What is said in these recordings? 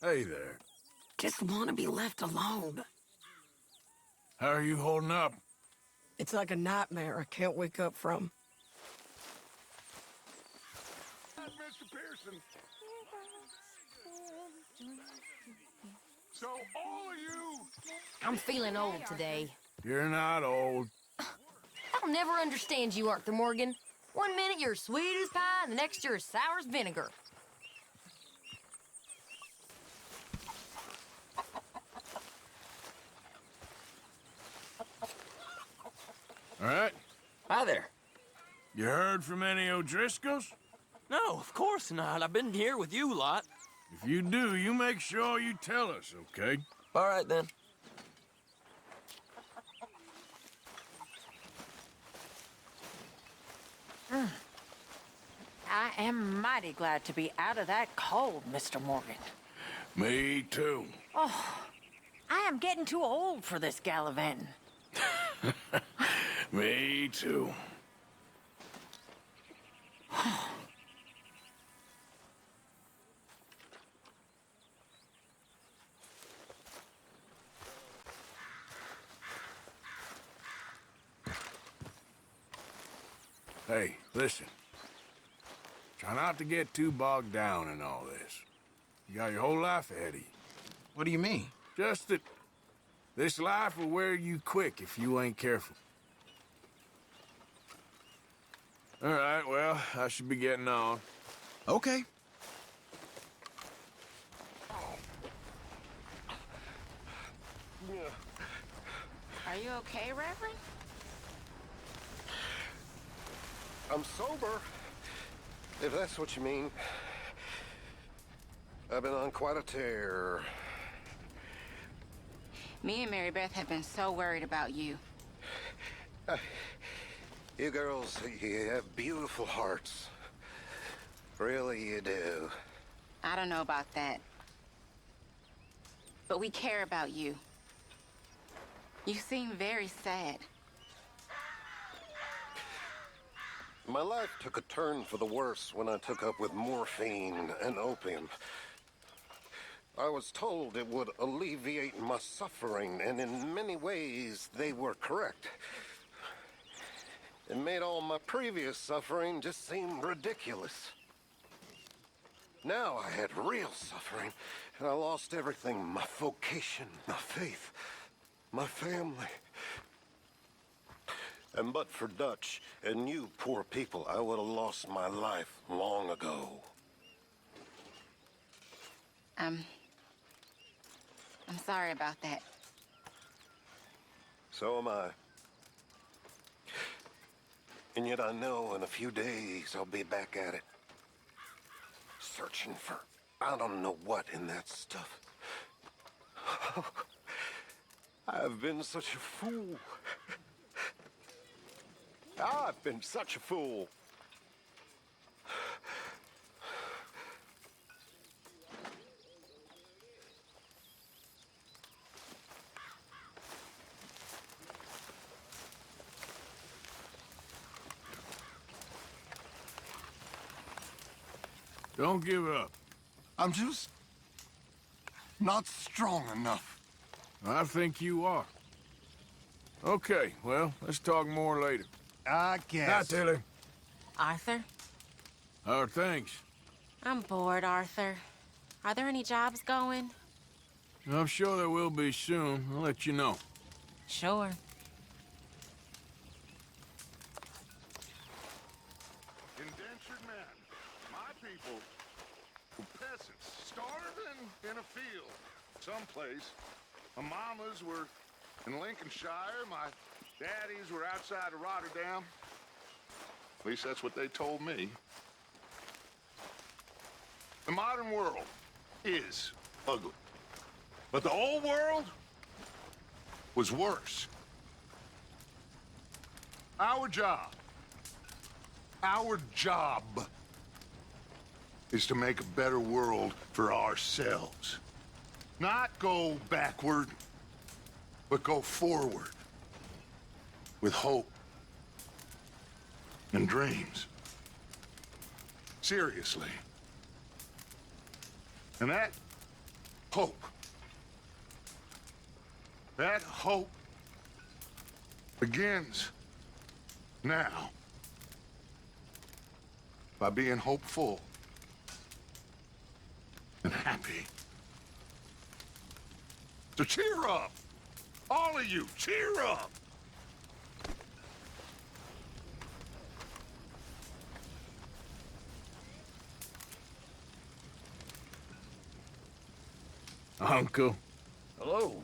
Hey there. Just want to be left alone. How are you holding up? It's like a nightmare I can't wake up from. Mr. Pearson. So all of you... I'm feeling old today. You're not old. I'll never understand you, Arthur Morgan. One minute you're sweet as pie, and the next you're as sour as vinegar. All right. Hi there. You heard from any O'Driscolls? No, of course not. I've been here with you lot. If you do, you make sure you tell us, okay? All right, then. I am mighty glad to be out of that cold, Mr. Morgan. Me too. I am getting too old for this gallivanting. Me too. Hey, listen. Try not to get too bogged down in all this. You got your whole life ahead of you. What do you mean? Just that this life will wear you quick if you ain't careful. All right, well, I should be getting on. Okay. Are you okay, Reverend? I'm sober, if that's what you mean. I've been on quite a tear. Me and Mary Beth have been so worried about you. You girls, you have beautiful hearts. Really, you do. I don't know about that. But we care about you. You seem very sad. My life took a turn for the worse when I took up with morphine and opium. I was told it would alleviate my suffering, and in many ways, they were correct. It made all my previous suffering just seem ridiculous. Now I had real suffering, and I lost everything. My vocation, my faith, my family. And but for Dutch and you poor people, I would have lost my life long ago. I'm sorry about that. So am I. And yet I know in a few days I'll be back at it. Searching for I don't know what in that stuff. I've been such a fool. I've been such a fool. Don't give up. I'm just not strong enough. I think you are. Okay, well, let's talk more later. I guess. Now, Taylor. Arthur? How are things? I'm bored, Arthur. Are there any jobs going? I'm sure there will be soon. I'll let you know. Sure. Indentured men, my people, peasants, starving in a field, someplace. My mamas were in Lincolnshire, my daddies were outside of Rotterdam. At least that's what they told me. The modern world is ugly. But the old world was worse. Our job is to make a better world for ourselves. Not go backward, but go forward with hope and dreams. Seriously. And hope. That hope begins now by being hopeful and happy. So cheer up. All of you, cheer up. Uncle. Hello.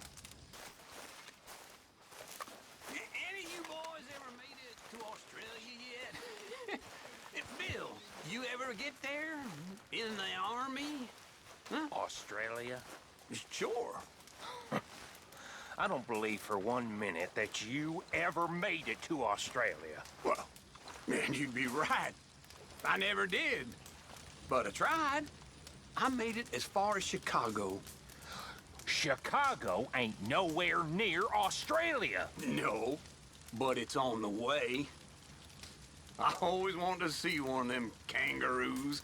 Any of you boys ever made it to Australia yet? Bill, you ever get there? In the army? Huh? Australia? Sure. I don't believe for 1 minute that you ever made it to Australia. Well, man, you'd be right. I never did. But I tried. I made it as far as Chicago. Chicago ain't nowhere near Australia. No, but it's on the way. I always wanted to see one of them kangaroos.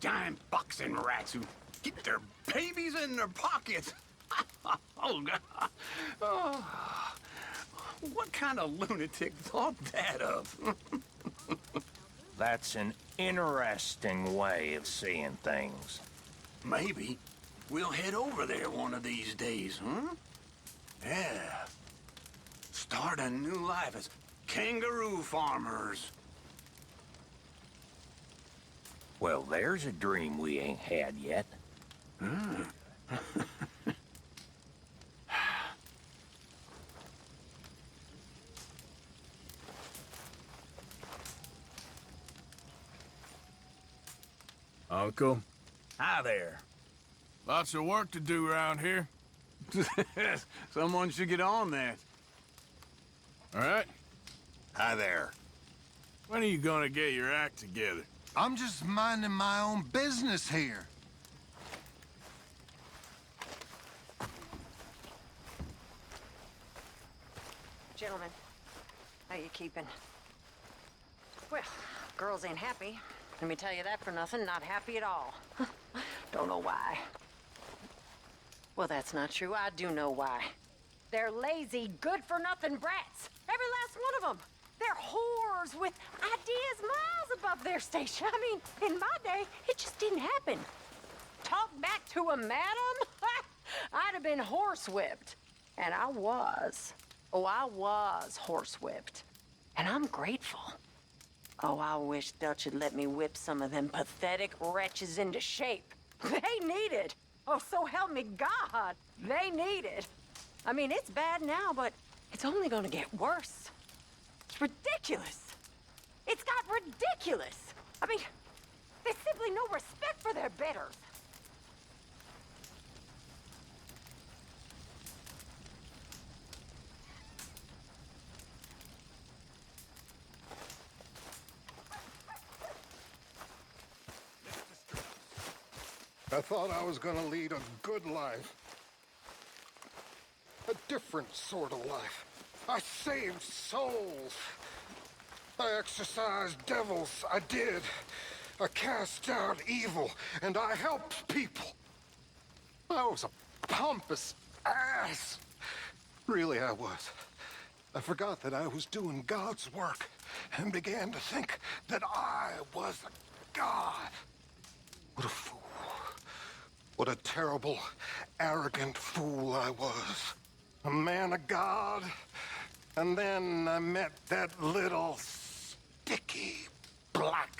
Giant boxing rats who keep their babies in their pockets. Oh, God. Oh, what kind of lunatic thought that of? That's an interesting way of seeing things. Maybe we'll head over there one of these days, huh? Yeah. Start a new life as kangaroo farmers. Well, there's a dream we ain't had yet. Uncle. Hi there. Lots of work to do around here. Someone should get on that. All right? Hi there. When are you gonna get your act together? I'm just minding my own business here. Gentlemen, how you keeping? Well, girls ain't happy. Let me tell you that for nothing. Not happy at all. Don't know why. Well, that's not true. I do know why. They're lazy, good-for-nothing brats. Every last one of them. They're whores with ideas miles above their station. I mean, in my day, it just didn't happen. Talk back to a madam? I'd have been horsewhipped. And I was. Oh, I was horsewhipped. And I'm grateful. Oh, I wish Dutch had let me whip some of them pathetic wretches into shape. They need it. Oh, so help me God, they need it. I mean, it's bad now, but it's only gonna get worse. It's ridiculous. It's got ridiculous. I mean, there's simply no respect for their betters. I thought I was gonna lead a good life. A different sort of life. I saved souls. I exorcised devils. I did. I cast out evil, and I helped people. I was a pompous ass. Really, I was. I forgot that I was doing God's work and began to think that I was a god. What a fool. What a terrible, arrogant fool I was. A man of God. And then I met that little sticky black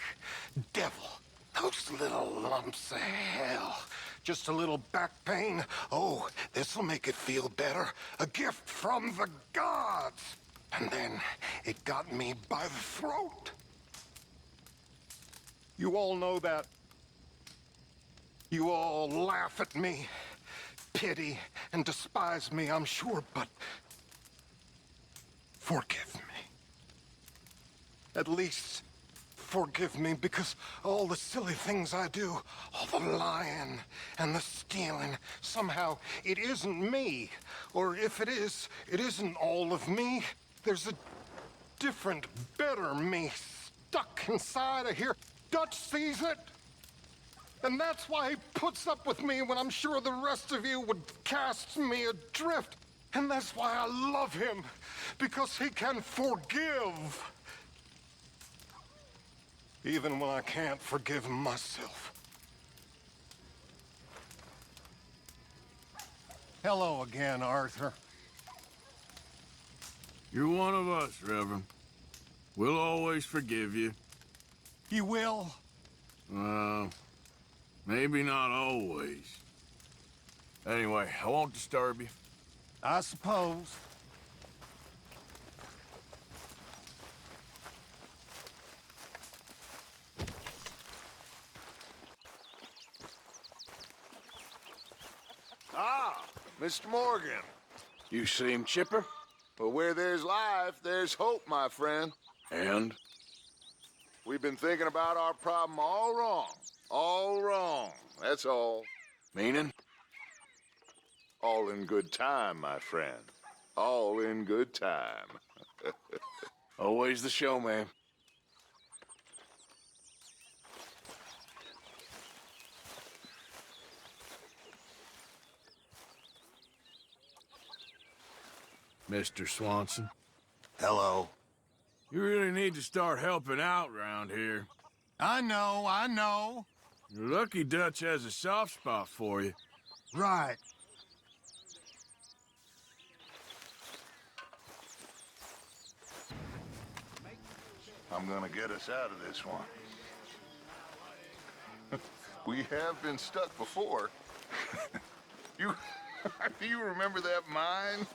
devil. Those little lumps of hell. Just a little back pain. Oh, this'll make it feel better. A gift from the gods. And then it got me by the throat. You all know that. You all laugh at me, pity and despise me, I'm sure, but forgive me. At least forgive me, because all the silly things I do, all the lying and the stealing, somehow it isn't me. Or if it is, it isn't all of me. There's a different, better me stuck inside of here. Dutch sees it. And that's why he puts up with me when I'm sure the rest of you would cast me adrift. And that's why I love him, because he can forgive. Even when I can't forgive myself. Hello again, Arthur. You're one of us, Reverend. We'll always forgive you. You will? Maybe not always. Anyway, I won't disturb you. I suppose. Ah, Mr. Morgan. You seem chipper. But where there's life, there's hope, my friend. And? We've been thinking about our problem all wrong. All wrong, that's all. Meaning? All in good time, my friend. All in good time. Always the showman. Mr. Swanson. Hello. You really need to start helping out around here. I know. You're lucky Dutch has a soft spot for you. Right. I'm gonna get us out of this one. We have been stuck before. Do you remember that mine?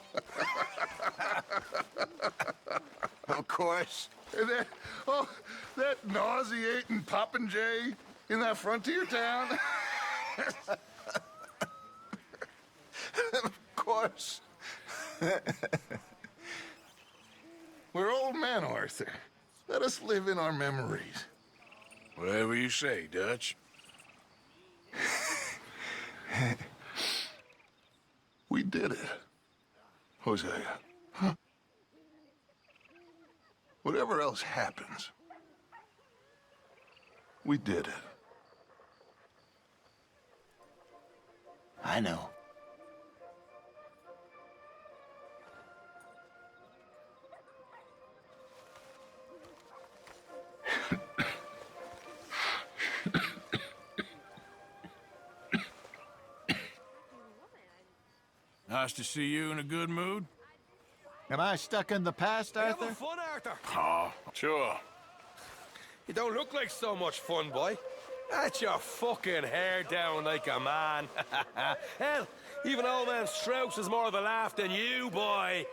Of course. That nauseating popinjay in that frontier town? Of course. We're old men, Arthur. Let us live in our memories. Whatever you say, Dutch. We did it, Hosea. Huh? Whatever else happens, we did it. I know. Nice to see you in a good mood. Am I stuck in the past, Arthur? Having fun, Arthur? Oh, sure. You don't look like so much fun, boy. That's your fucking hair down like a man. Hell, even old man Strauss is more of a laugh than you, boy.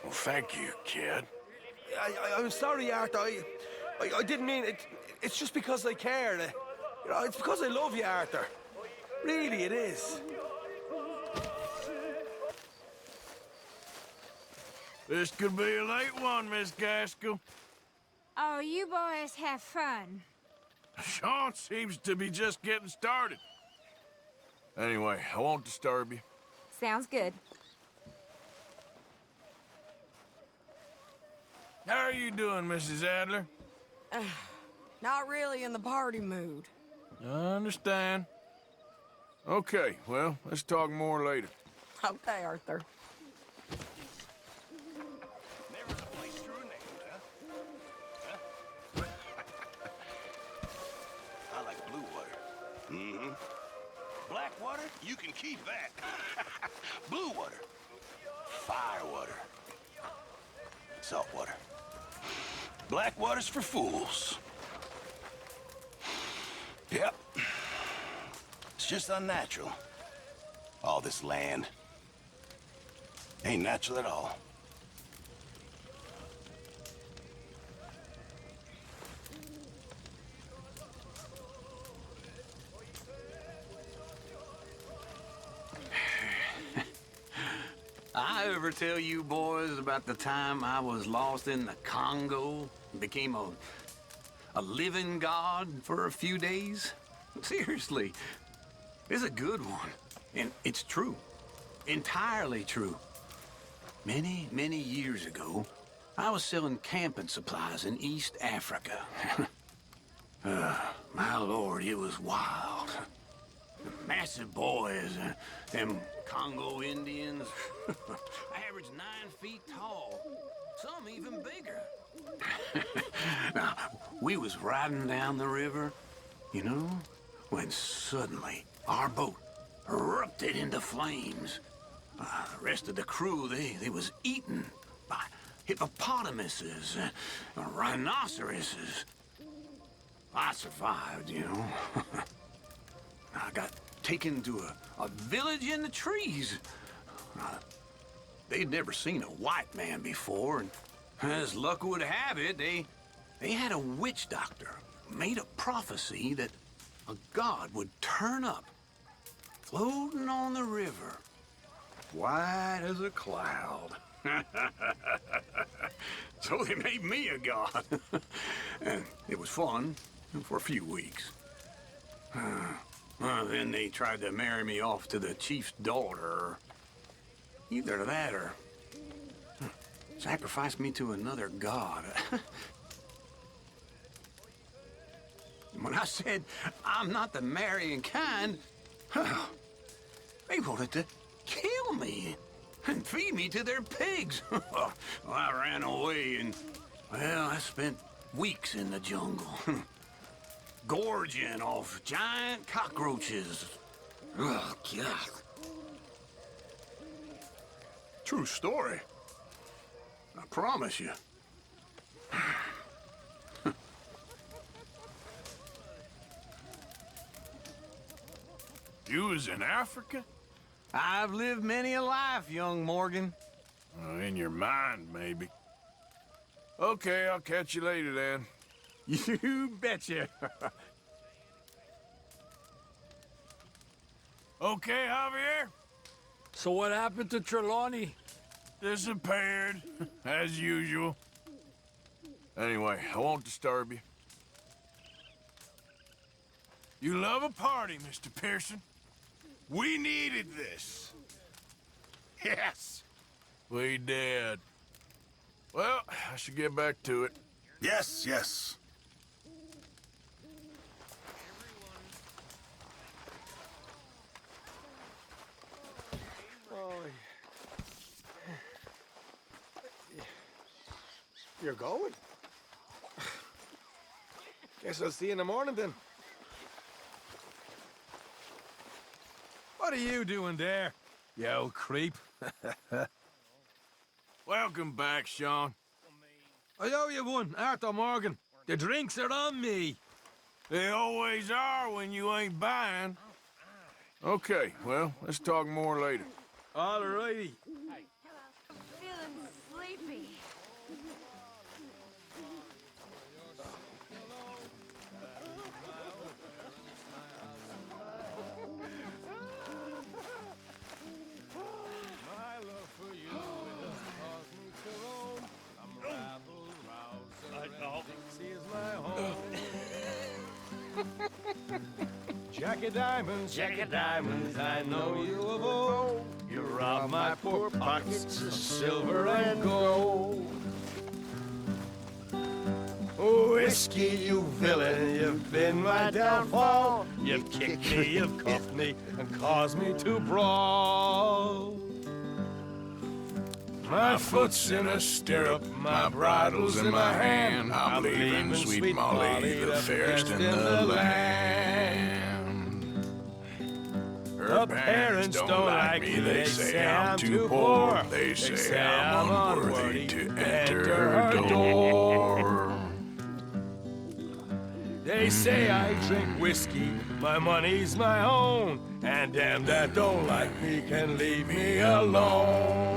Well, thank you, kid. I'm sorry, Arthur. I didn't mean it. It's just because I care. You know, it's because I love you, Arthur. Really, it is. This could be a late one, Miss Gaskell. Oh, you boys have fun. Sean seems to be just getting started. Anyway, I won't disturb you. Sounds good. How are you doing, Mrs. Adler? Not really in the party mood. I understand. Okay, well, let's talk more later. Okay, Arthur. I like blue water. Mm-hmm. Black water, you can keep that. Blue water, fire water, salt water. Black water's for fools. Yep. It's just unnatural. All this land. Ain't natural at all. I ever tell you boys about the time I was lost in the Congo and became a living god for a few days? Seriously, it's a good one. And it's true. Entirely true. Many, many years ago, I was selling camping supplies in East Africa. My lord, it was wild. Massive boys, them Congo Indians, average 9 feet tall, some even bigger. Now, we was riding down the river, you know, when suddenly our boat erupted into flames. The rest of the crew, they was eaten by hippopotamuses, rhinoceroses. I survived, you know. I got taken to a village in the trees. They'd never seen a white man before, and as luck would have it, they had a witch doctor who made a prophecy that a god would turn up, floating on the river, white as a cloud. So they made me a god. And it was fun for a few weeks. Then they tried to marry me off to the chief's daughter. Either that or sacrifice me to another god. When I said I'm not the marrying kind, they wanted to kill me and feed me to their pigs. Well, I ran away and, well, I spent weeks in the jungle. Gorging off giant cockroaches. Oh, God. True story. I promise you. You was in Africa? I've lived many a life, young Morgan. In your mind, maybe. Okay, I'll catch you later then. You betcha. Okay, Javier? So what happened to Trelawney? Disappeared, as usual. Anyway, I won't disturb you. You love a party, Mr. Pearson. We needed this. Yes. We did. Well, I should get back to it. Yes, yes. You're going? Guess I'll see you in the morning then. What are you doing there, you old creep? Welcome back, Sean. I owe you one, Arthur Morgan. The drinks are on me. They always are when you ain't buying. Okay, well, let's talk more later. All righty. I'm feeling sleepy. Jack of diamonds, I know you of old. You robbed my poor pockets of silver and gold. Oh, whiskey, you villain, you've been my downfall. You've kicked me, you've cuffed me, and caused me to brawl. My foot's in a stirrup, my bridle's in my hand. I'm leaving sweet Molly, the fairest in the land. Her parents don't like me, they say I'm too poor. They say I'm unworthy to enter her door. They say I drink whiskey, my money's my own, and them that don't like me can leave me alone.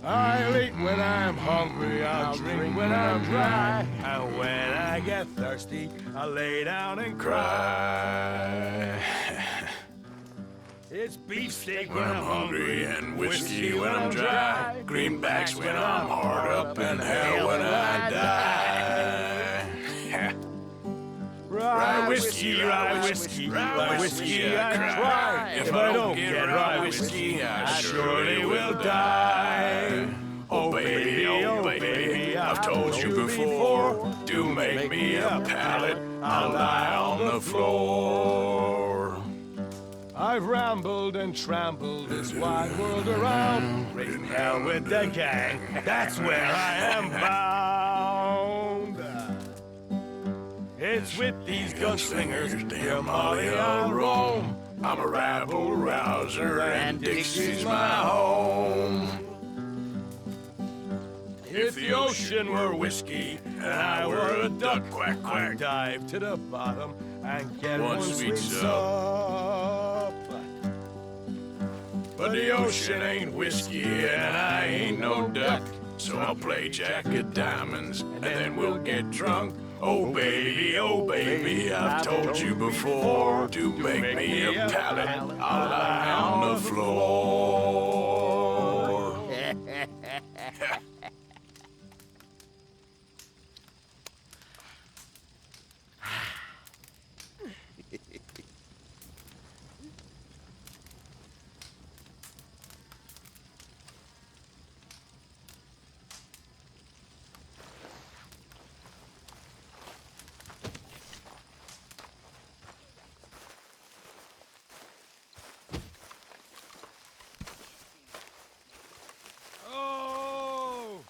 I'll eat when I'm hungry, I'll drink when I'm dry, and when I get thirsty, I'll lay down and cry. It's beefsteak when I'm hungry, and whiskey when I'm dry, greenbacks when I'm hard up, and hell when I die. Rye whiskey, rye whiskey, rye whiskey, I try. If I don't get rye whiskey, I surely will die. Oh baby, I've I've told you before, do make me a pallet. I'll lie on the floor. I've rambled and trampled this wide world around. Raising hell with the gang, that's where I am bound. It's with these gunslingers, dear Molly, I'll roam. I'm a rabble-rouser and Dixie's my home. If the ocean were whiskey and I were a duck, quack, quack, I'd dive to the bottom and get one sweet sup. But the ocean ain't whiskey and I ain't no duck. So I'll play Jack of Diamonds and then we'll get drunk. Oh baby, I've told you before, do make me a pallet. I'll lie on the floor. Oh,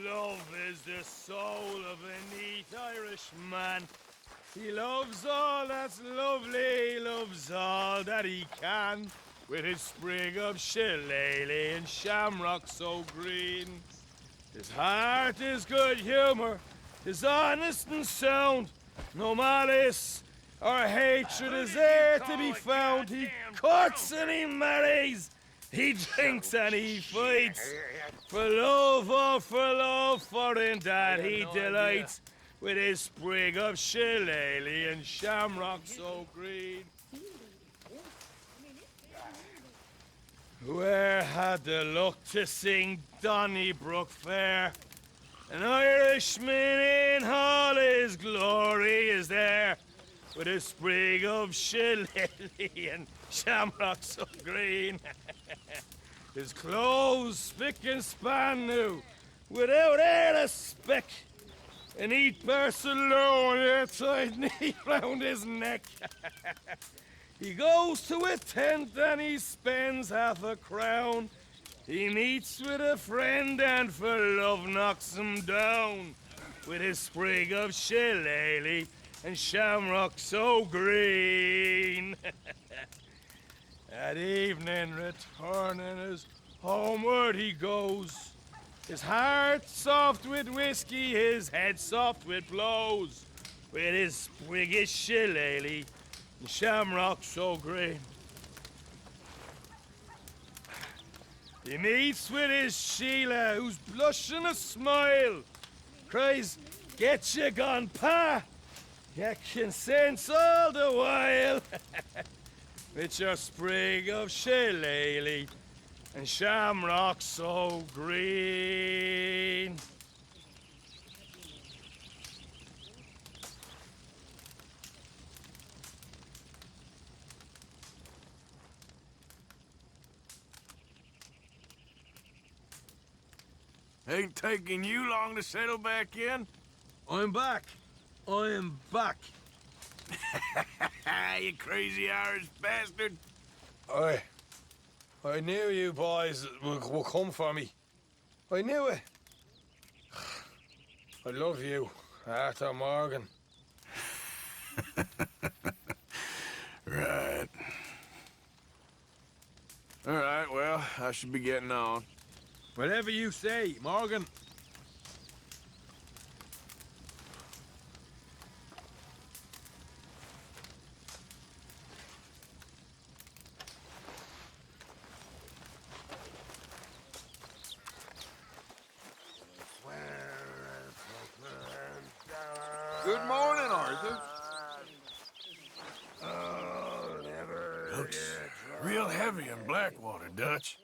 love is the soul of a neat Irishman. He loves all that's lovely, he loves all that he can. With his sprig of shillelagh and shamrock so green. His heart is good humor, his honest and sound. No malice or hatred is there to be found. He courts and he marries, he drinks and he fights. For love or for love, for in that he delights. With his sprig of shillelagh and shamrock so green. Where had the luck to sing Donnybrook Fair? An Irishman in all his glory is there, with a sprig of shillelagh and shamrock so green. His clothes spick and span new, without e'er a speck. A neat Barcelona tied neat round his neck. He goes to a tent and he spends half a crown. He meets with a friend and for love knocks him down. With his sprig of shillelagh and shamrock so green. At evening returning as homeward he goes. His heart soft with whiskey, his head soft with blows. With his sprig of shillelagh and shamrock so green. He meets with his Sheila, who's blushing a smile. Cries, get you gone, pa. You can sense all the while. With your sprig of shillelagh and shamrock so green. Ain't taking you long to settle back in? I'm back. I am back. You crazy Irish bastard. I knew you boys would come for me. I knew it. I love you, Arthur Morgan. Right. All right, well, I should be getting on. Whatever you say, Morgan. Good morning, Arthur. Looks real heavy in Blackwater, Dutch.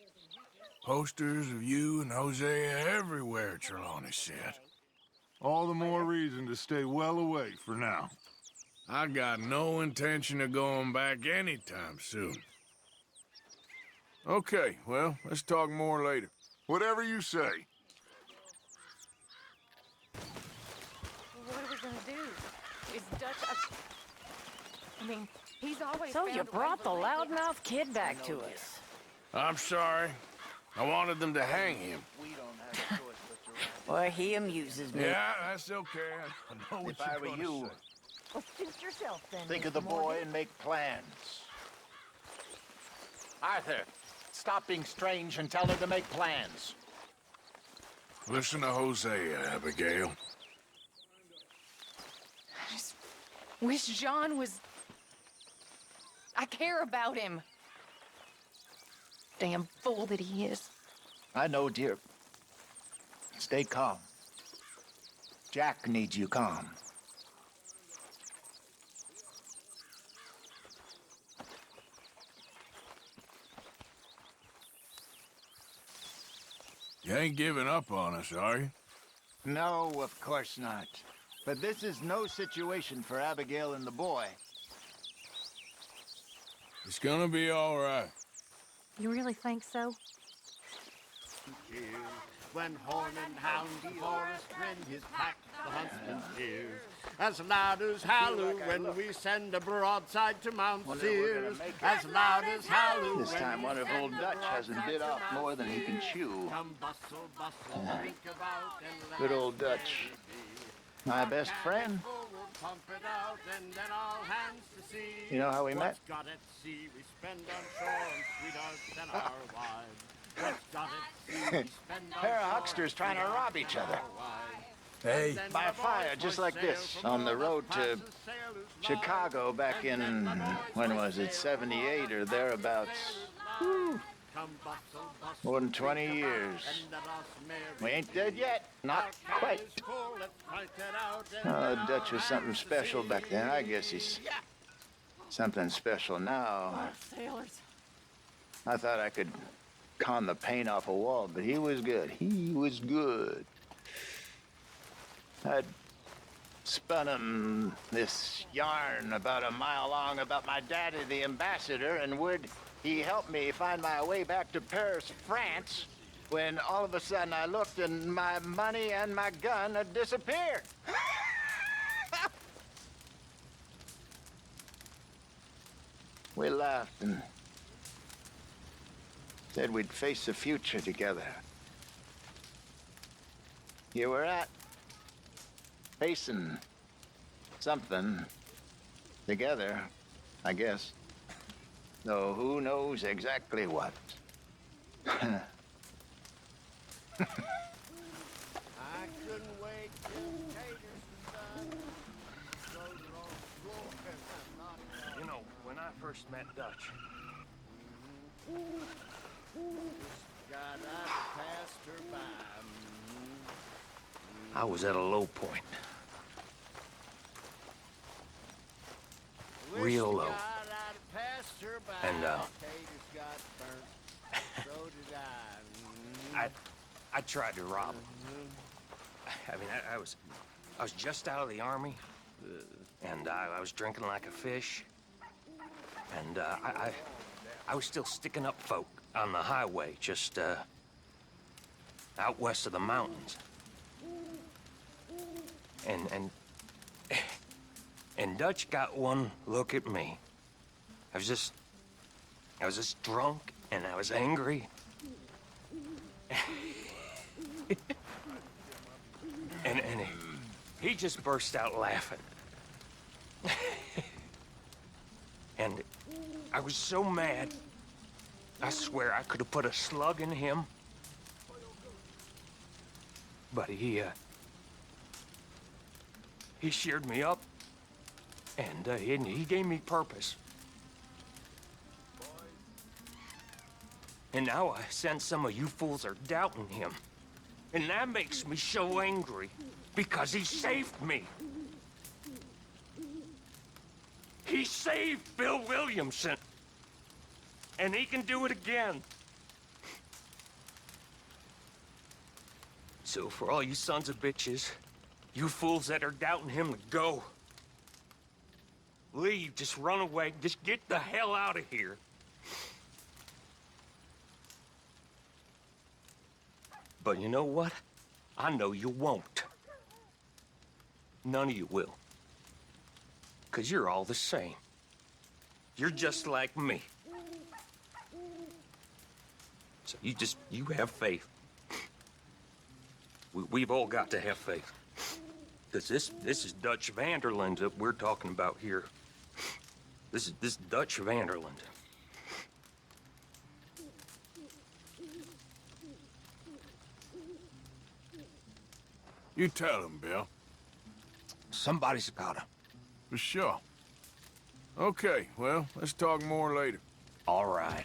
Posters of you and Hosea everywhere, Trelawney said. All the more reason to stay well away for now. I got no intention of going back anytime soon. Okay, well, let's talk more later. Whatever you say. gonna do? Is Dutch... I mean, he's always So found you a way brought to the relate to loudmouth kid back to us. I'm sorry. I wanted them to hang him. Boy, he amuses me. Yeah, that's okay. I know what If I you're were gonna you, say. Well, suit yourself then. think Mr. of the boy Morgan. and make plans. Arthur, stop being strange and tell her to make plans. Listen to Hosea, Abigail. I just wish John was... I care about him. Damn fool that he is. I know, dear. Stay calm. Jack needs you calm. You ain't giving up on us, are you? No, of course not. But this is no situation for Abigail and the boy. It's gonna be all right. You really think so? When horn and hound the forest rend his pack, the huntsman's ears. As loud as halloo when we send a broadside to Mount Sears. As loud as halloo. This time one of old Dutch hasn't bit off more than he can chew. Come bustle, bustle, drink about and let Good old Dutch. My best friend. pump it out and then all hands to sea. You know how we met? What's got at sea we spend on shore on sweethearts and our wives. What's got at sea we spend on Pair of shore hucksters trying to rob each other. Hey. By a fire, just like this, on the road to Chicago back in, when was it, 78 or thereabouts. Whew. More than 20 years. We ain't dead yet. Not quite. Oh, Dutch was something special back then. I guess he's something special now. Sailors. I thought I could con the paint off a wall, but he was good. He was good. I'd spun him this yarn about a mile long about my daddy, the ambassador, and would he help me find my way back to Paris, France, when all of a sudden I looked and my money and my gun had disappeared. We laughed and said we'd face the future together. Here we're at, facing something together, I guess. Though who knows exactly what. I couldn't wait till taters were done. Those are all broken. You know, when I first met Dutch, God, I passed her by. I was at a low point. Real low. And, I tried to rob him. I mean, I was just out of the army, and I was drinking like a fish, and I was still sticking up folk on the highway, just out west of the mountains. And Dutch got one look at me. I was just drunk, and I was angry. and he just burst out laughing. And I was so mad, I swear I could have put a slug in him. But he cheered me up, and he gave me purpose. And now I sense some of you fools are doubting him. And that makes me so angry, because he saved me. He saved Bill Williamson. And he can do it again. So for all you sons of bitches, you fools that are doubting him, go. Leave, just run away, just get the hell out of here. But you know what? I know you won't. none of you will. Because you're all the same. You're just like me. So you have faith. We've all got to have faith. Because this is Dutch Vanderland that we're talking about here. This is Dutch Vanderland. You tell him, Bill. Somebody's gotta. For sure. Okay, well, let's talk more later. All right.